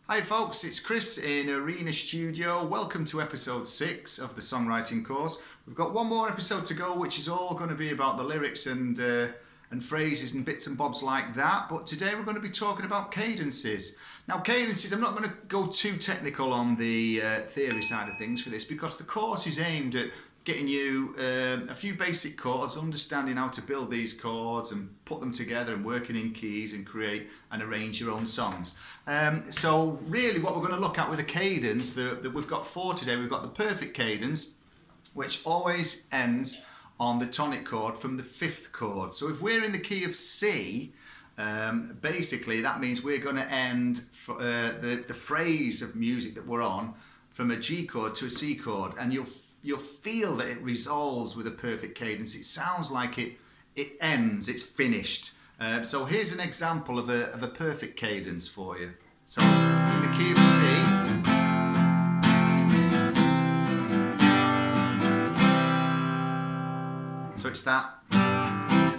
Hi folks, it's Chris in Arena Studio. Welcome to episode 6 of the songwriting course. We've got one more episode to go, which is all going to be about the lyrics and phrases and bits and bobs like that. But today we're going to be talking about cadences. Now cadences, I'm not going to go too technical on the theory side of things for this, because the course is aimed at getting you a few basic chords, understanding how to build these chords and put them together and working in keys and create and arrange your own songs. So really what we're going to look at with a cadence that we've got for today, we've got the perfect cadence, which always ends on the tonic chord from the 5th chord. So if we're in the key of C, basically that means we're going to end the phrase of music that we're on from a G chord to a C chord, and you'll feel that it resolves with a perfect cadence. It sounds like it ends, it's finished. So here's an example of a perfect cadence for you. So in the key of C, so it's that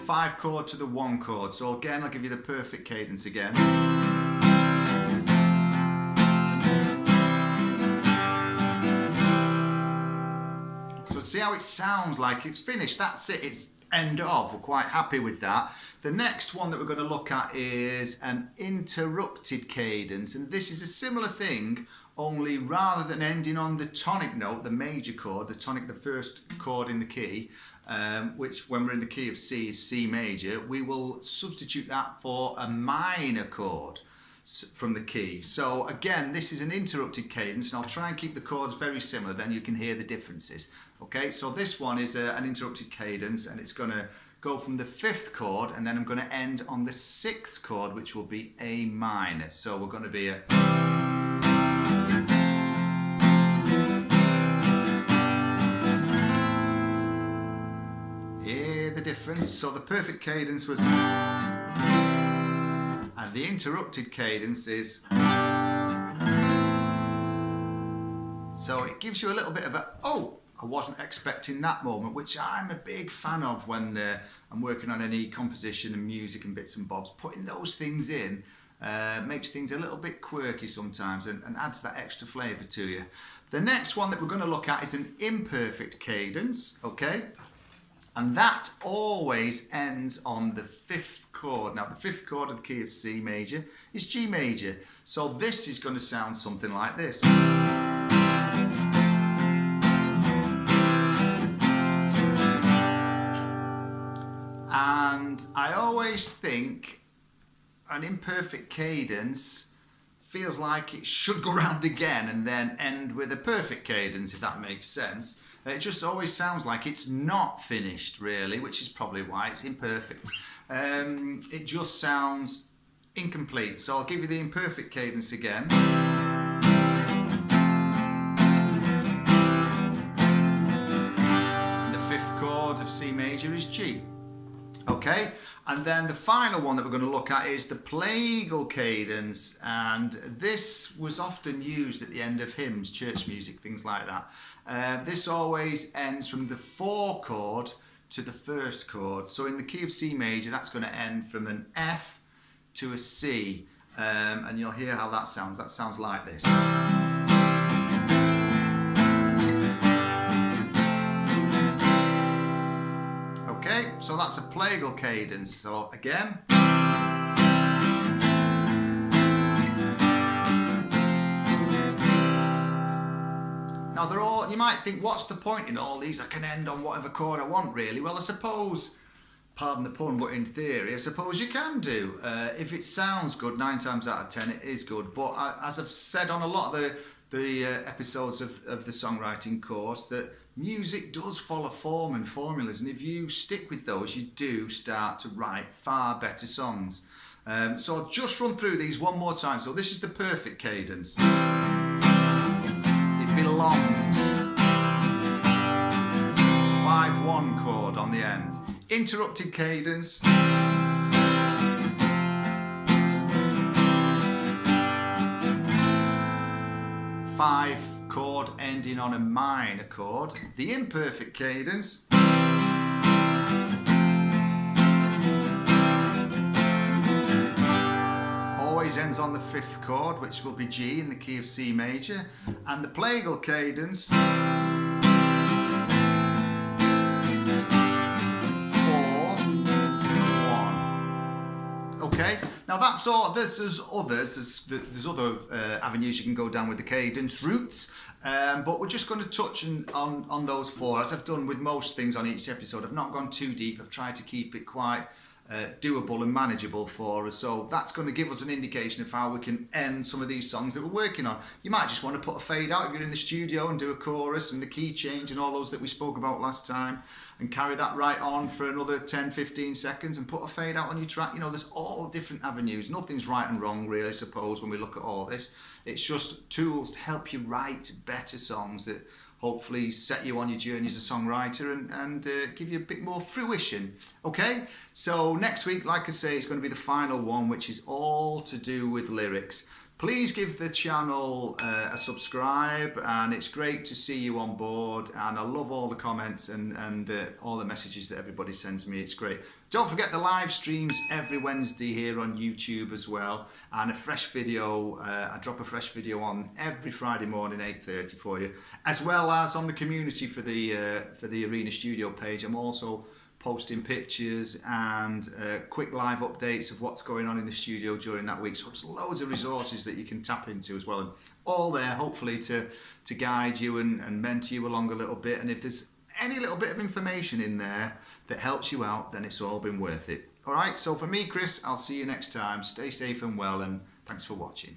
5 chord to the 1 chord. So again, I'll give you the perfect cadence again. So see how it sounds like it's finished. That's it, it's end of. We're quite happy with that. The next one that we're going to look at is an interrupted cadence, and this is a similar thing, only rather than ending on the tonic note, the major chord, the tonic, the first chord in the key, which when we're in the key of C is C major, we will substitute that for a minor chord from the key. So again, this is an interrupted cadence, and I'll try and keep the chords very similar, then you can hear the differences. Okay, so this one is an interrupted cadence, and it's going to go from the 5th chord, and then I'm going to end on the 6th chord, which will be A minor. So we're going to be a... Hear the difference? So the perfect cadence was... and the interrupted cadence is... So it gives you a little bit of a, oh, I wasn't expecting that moment, which I'm a big fan of when I'm working on any composition and music and bits and bobs. Putting those things in makes things a little bit quirky sometimes and adds that extra flavour to you. The next one that we're going to look at is an imperfect cadence, okay? And that always ends on the 5th chord. Now the 5th chord of the key of C major is G major. So this is going to sound something like this. And I always think an imperfect cadence feels like it should go round again and then end with a perfect cadence, if that makes sense. It just always sounds like it's not finished, really, which is probably why it's imperfect. It just sounds incomplete. So I'll give you the imperfect cadence again. And the 5th chord of C major is G. Okay, and then the final one that we're going to look at is the Plagel Cadence, and this was often used at the end of hymns, church music, things like that. This always ends from the 4 chord to the 1st chord. So in the key of C major, that's going to end from an F to a C, and you'll hear how that sounds. That sounds like this. Okay, so that's a Plagel cadence. So again. Now they're all, you might think, what's the point in all these? I can end on whatever chord I want, really. Well, I suppose, pardon the pun, but in theory, I suppose you can do. If it sounds good, 9 times out of 10 it is good. But as I've said on a lot of the episodes of the songwriting course, that music does follow form and formulas, and if you stick with those, you do start to write far better songs. So I'll just run through these one more time. So this is the perfect cadence. It belongs. 5-1 chord on the end. Interrupted cadence. 5 chord ending on a minor chord. The imperfect cadence. always ends on the 5th chord, which will be G in the key of C major, and the Plagel Cadence 4, 1. Okay, now that's all. There's others. There's other avenues you can go down with the cadence routes, but we're just going to touch on those 4, as I've done with most things on each episode. I've not gone too deep. I've tried to keep it quite doable and manageable for us, so that's going to give us an indication of how we can end some of these songs that we're working on. You might just want to put a fade out if you're in the studio and do a chorus and the key change and all those that we spoke about last time, and carry that right on for another 10-15 seconds and put a fade out on your track. You know, there's all different avenues. Nothing's right and wrong, really, I suppose, when we look at all this. It's just tools to help you write better songs that hopefully set you on your journey as a songwriter and give you a bit more fruition. Okay, so next week, like I say, it's going to be the final one, which is all to do with lyrics. Please give the channel a subscribe, and it's great to see you on board, and I love all the comments and all the messages that everybody sends me. It's great. Don't forget the live streams every Wednesday here on YouTube as well, and a fresh video. I drop a fresh video on every Friday morning, 8:30 for you, as well as on the community for the Arena Studio page. I'm also posting pictures and quick live updates of what's going on in the studio during that week. So there's loads of resources that you can tap into as well, and all there hopefully to guide you and mentor you along a little bit. And if there's any little bit of information in there that helps you out, then it's all been worth it. All right, so for me, Chris, I'll see you next time. Stay safe and well, and thanks for watching.